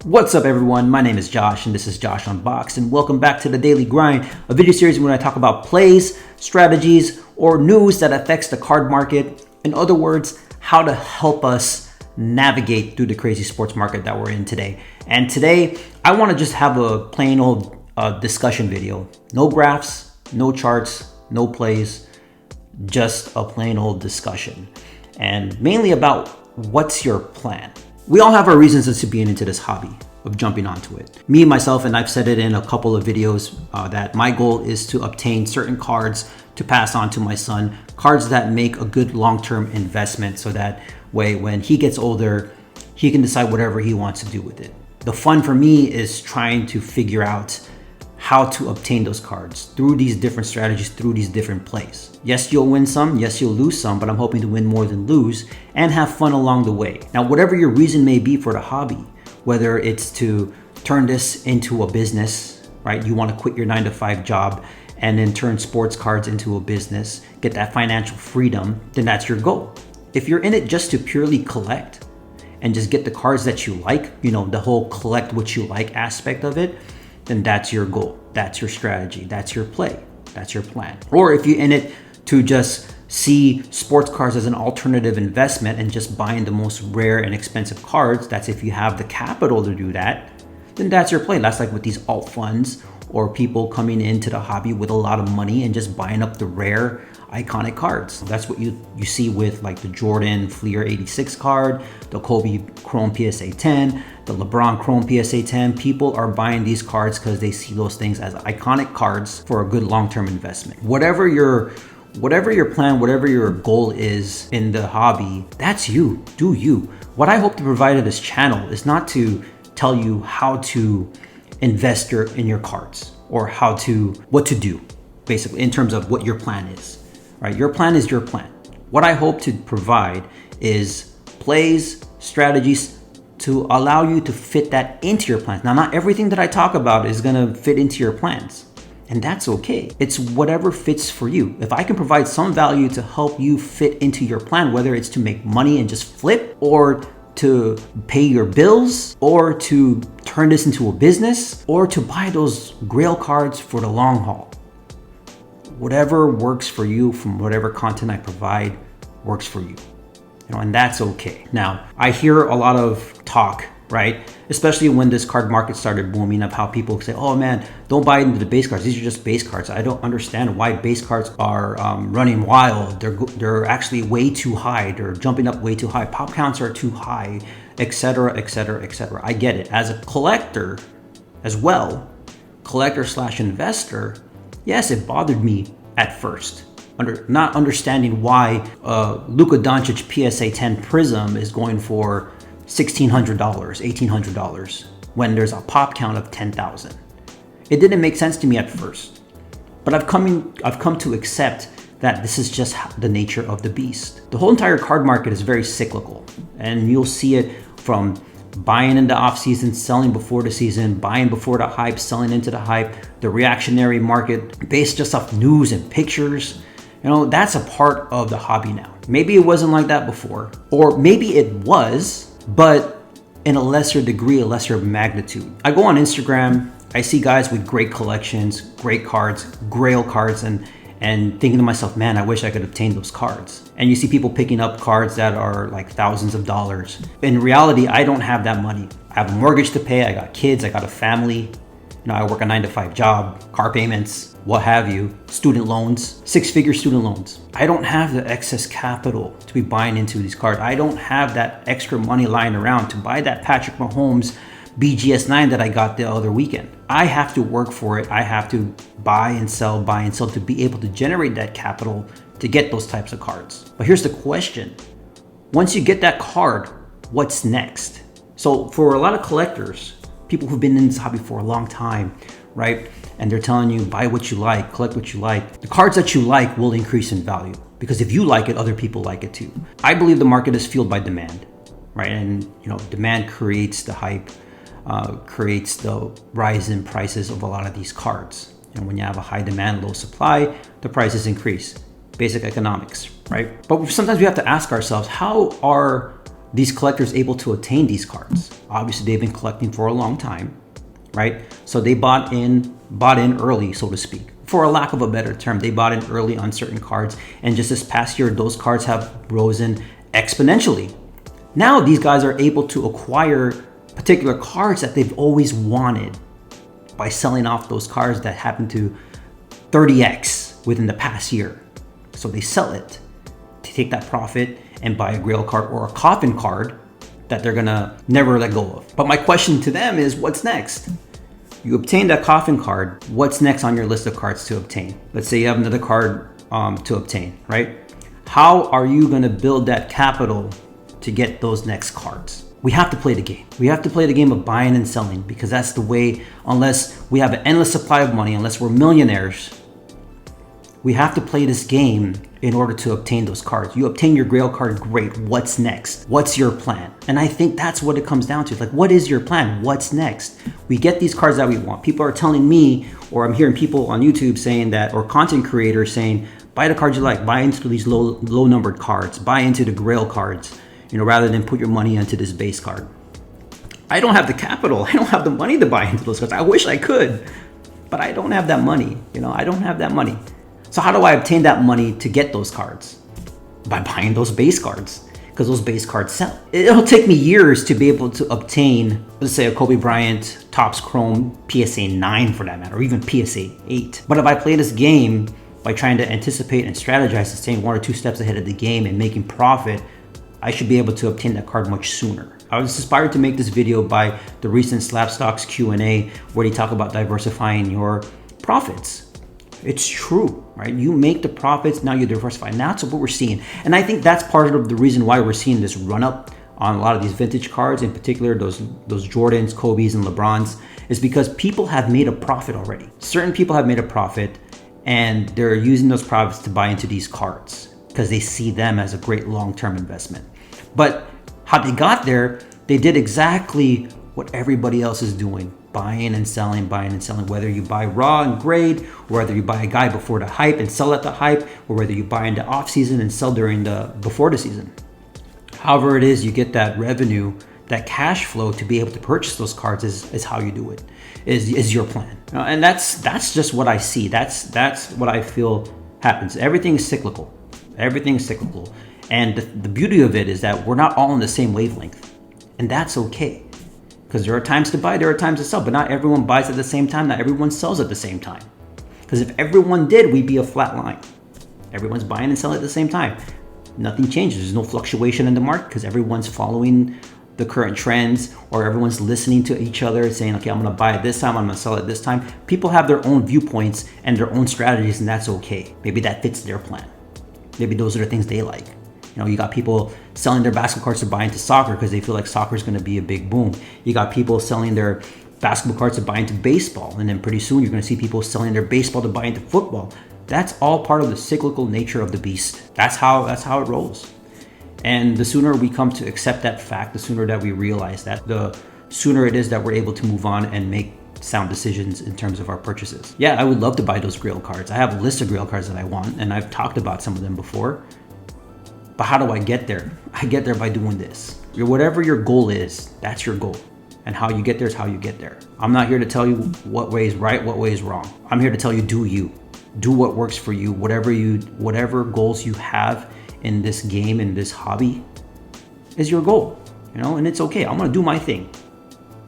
What's up everyone, my name is Josh and this is Josh Unboxed, and welcome back to the Daily Grind, a video series where I talk about plays, strategies, or news that affects the card market. In other words, how to help us navigate through the crazy sports market that we're in today. And today, I want to just have a plain old discussion video. No graphs, no charts, no plays, just a plain old discussion. And mainly about what's your plan? We all have our reasons as to being into this hobby, of jumping onto it. Me, myself, and I've said it in a couple of videos that my goal is to obtain certain cards to pass on to my son, cards that make a good long-term investment so that way when he gets older, he can decide whatever he wants to do with it. The fun for me is trying to figure out how to obtain those cards through these different strategies, through these different plays. Yes, you'll win some, yes, you'll lose some, but I'm hoping to win more than lose and have fun along the way. Now, whatever your reason may be for the hobby, whether it's to turn this into a business, right? You want to quit your 9-to-5 job and then turn sports cards into a business, get that financial freedom, then that's your goal. If you're in it just to purely collect and just get the cards that you like, you know, the whole collect what you like aspect of it, then that's your goal, that's your strategy, that's your play, that's your plan. Or if you're in it to just see sports cards as an alternative investment and just buying the most rare and expensive cards, that's if you have the capital to do that, then that's your play. That's like with these alt funds or people coming into the hobby with a lot of money and just buying up the rare iconic cards. That's what you see with like the Jordan Fleer 86 card, the Kobe Chrome PSA 10, the LeBron Chrome PSA 10. People are buying these cards because they see those things as iconic cards for a good long-term investment. Whatever your plan, whatever your goal is in the hobby, that's you, do you. What I hope to provide in this channel is not to tell you how to invest in your cards or what to do, basically, in terms of what your plan is. Right? Your plan is your plan. What I hope to provide is plays, strategies to allow you to fit that into your plans. Now, not everything that I talk about is gonna fit into your plans, and that's okay. It's whatever fits for you. If I can provide some value to help you fit into your plan, whether it's to make money and just flip, or to pay your bills, or to turn this into a business, or to buy those grail cards for the long haul. Whatever works for you from whatever content I provide works for you, and that's okay. Now, I hear a lot of talk, right? Especially when this card market started booming, of how people say, oh man, don't buy into the base cards. These are just base cards. I don't understand why base cards are running wild. They're actually way too high. They're jumping up way too high. Pop counts are too high, etc., etc., etc. I get it. As a collector as well, collector/investor, yes, it bothered me at first, not understanding why Luka Doncic PSA 10 Prism is going for $1,600, $1,800 when there's a pop count of 10,000. It didn't make sense to me at first, but I've come to accept that this is just the nature of the beast. The whole entire card market is very cyclical, and you'll see it from buying in the off season, selling before the season, buying before the hype, selling into the hype, the reactionary market based just off news and pictures. That's a part of the hobby now. Maybe it wasn't like that before, or maybe it was, but in a lesser degree, a lesser magnitude. I go on Instagram, I see guys with great collections, great cards, grail cards, and thinking to myself, man, I wish I could obtain those cards. And you see people picking up cards that are like thousands of dollars. In reality, I don't have that money. I have a mortgage to pay, I got kids, I got a family. I work a 9-to-5 job, car payments, what have you, student loans, 6-figure student loans. I don't have the excess capital to be buying into these cards. I don't have that extra money lying around to buy that Patrick Mahomes BGS 9 that I got the other weekend. I have to work for it. I have to buy and sell to be able to generate that capital to get those types of cards. But here's the question. Once you get that card, what's next? So for a lot of collectors, people who've been in this hobby for a long time, right? And they're telling you, buy what you like, collect what you like. The cards that you like will increase in value because if you like it, other people like it too. I believe the market is fueled by demand, right? And demand creates the hype, creates the rise in prices of a lot of these cards. And when you have a high demand, low supply, the prices increase. Basic economics, right? But sometimes we have to ask ourselves, how are these collectors able to attain these cards? Obviously, they've been collecting for a long time, right? So they bought in early, so to speak. For a lack of a better term, they bought in early on certain cards. And just this past year, those cards have risen exponentially. Now these guys are able to acquire particular cards that they've always wanted by selling off those cards that happen to 30x within the past year. So they sell it to take that profit and buy a Grail card or a Coffin card that they're gonna never let go of. But my question to them is, what's next? You obtained that Coffin card. What's next on your list of cards to obtain? Let's say you have another card to obtain, right? How are you gonna build that capital to get those next cards? We have to play the game. We have to play the game of buying and selling, because that's the way, unless we have an endless supply of money, unless we're millionaires, we have to play this game in order to obtain those cards. You obtain your Grail card, great. What's next? What's your plan? And I think that's what it comes down to. Like, what is your plan? What's next? We get these cards that we want. People are telling me, or I'm hearing people on YouTube saying that, or content creators saying, buy the cards you like, buy into these low numbered cards, buy into the Grail cards, rather than put your money into this base card. I don't have the capital. I don't have the money to buy into those cards. I wish I could, but I don't have that money. I don't have that money. So how do I obtain that money to get those cards? By buying those base cards, because those base cards sell. It'll take me years to be able to obtain, let's say, a Kobe Bryant Topps Chrome PSA 9 for that matter, or even PSA 8. But if I play this game by trying to anticipate and strategize and staying 1 or 2 steps ahead of the game and making profit, I should be able to obtain that card much sooner. I was inspired to make this video by the recent Slabstox Q&A, where they talk about diversifying your profits. It's true, right? You make the profits, now you diversify. And that's what we're seeing. And I think that's part of the reason why we're seeing this run up on a lot of these vintage cards, in particular those Jordans, Kobe's, and LeBrons, is because people have made a profit already. Certain people have made a profit, and they're using those profits to buy into these cards because they see them as a great long-term investment. But how they got there, they did exactly what everybody else is doing. Buying and selling, whether you buy raw and grade, or whether you buy a guy before the hype and sell at the hype, or whether you buy in the off season and sell before the season. However it is, you get that revenue, that cash flow to be able to purchase those cards is how you do it, is your plan. And that's just what I see. That's what I feel happens. Everything is cyclical. And the beauty of it is that we're not all on the same wavelength, and that's okay. Because there are times to buy, there are times to sell, but not everyone buys at the same time, not everyone sells at the same time. Because if everyone did, we'd be a flat line. Everyone's buying and selling at the same time. Nothing changes, there's no fluctuation in the market because everyone's following the current trends, or everyone's listening to each other saying, okay, I'm gonna buy it this time, I'm gonna sell it this time. People have their own viewpoints and their own strategies, and that's okay. Maybe that fits their plan. Maybe those are the things they like. You got people selling their basketball cards to buy into soccer because they feel like soccer is going to be a big boom. You got people selling their basketball cards to buy into baseball, and then pretty soon you're going to see people selling their baseball to buy into football. That's all part of the cyclical nature of the beast. That's how it rolls. And the sooner we come to accept that fact, the sooner that we realize that, the sooner it is that we're able to move on and make sound decisions in terms of our purchases. Yeah, I would love to buy those Grail cards. I have a list of Grail cards that I want, and I've talked about some of them before. But how do I get there? I get there by doing this. Whatever your goal is, that's your goal. And how you get there is how you get there. I'm not here to tell you what way is right, what way is wrong. I'm here to tell you, do you. Do what works for you. Whatever goals you have in this game, in this hobby, is your goal. And it's okay. I'm gonna do my thing.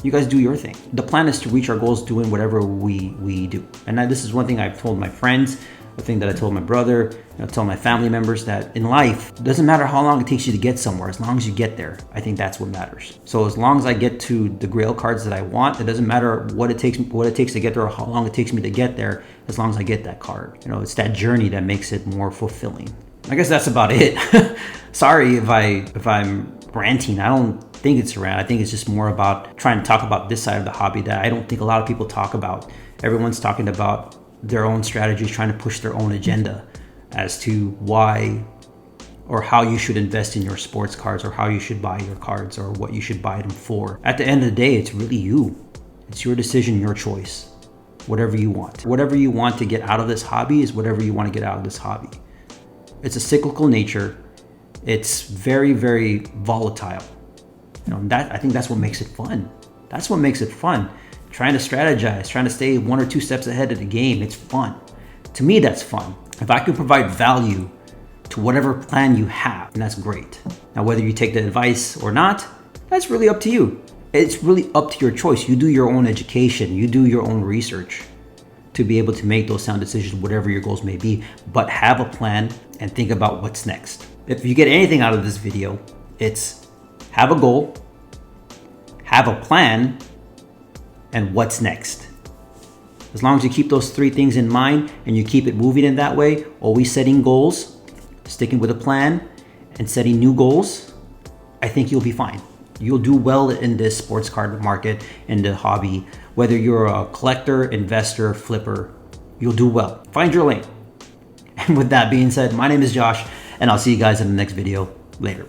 You guys do your thing. The plan is to reach our goals doing whatever we do. And this is one thing I've told my friends, a thing that I told my brother, I tell my family members, that in life, it doesn't matter how long it takes you to get somewhere, as long as you get there. I think that's what matters. So as long as I get to the Grail cards that I want, it doesn't matter what it takes to get there or how long it takes me to get there, as long as I get that card. It's that journey that makes it more fulfilling. I guess that's about it. Sorry if I'm ranting. I don't think it's a rant. I think it's just more about trying to talk about this side of the hobby that I don't think a lot of people talk about. Everyone's talking about their own strategies, trying to push their own agenda as to why or how you should invest in your sports cards, or how you should buy your cards, or what you should buy them for. At the end of the day, it's really you. It's your decision, your choice. Whatever you want. Whatever you want to get out of this hobby is whatever you want to get out of this hobby. It's a cyclical nature. It's very, very volatile. I think that's what makes it fun. That's what makes it fun. Trying to strategize, trying to stay 1 or 2 steps ahead of the game. It's fun. To me, that's fun. If I can provide value to whatever plan you have, and that's great. Now, whether you take the advice or not, that's really up to you. It's really up to your choice. You do your own education, you do your own research to be able to make those sound decisions, whatever your goals may be, but have a plan and think about what's next. If you get anything out of this video, it's have a goal, have a plan, and what's next. As long as you keep those 3 things in mind and you keep it moving in that way, always setting goals, sticking with a plan, and setting new goals, I think you'll be fine. You'll do well in this sports card market, in the hobby. Whether you're a collector, investor, flipper, you'll do well. Find your lane. And with that being said, my name is Josh, and I'll see you guys in the next video later.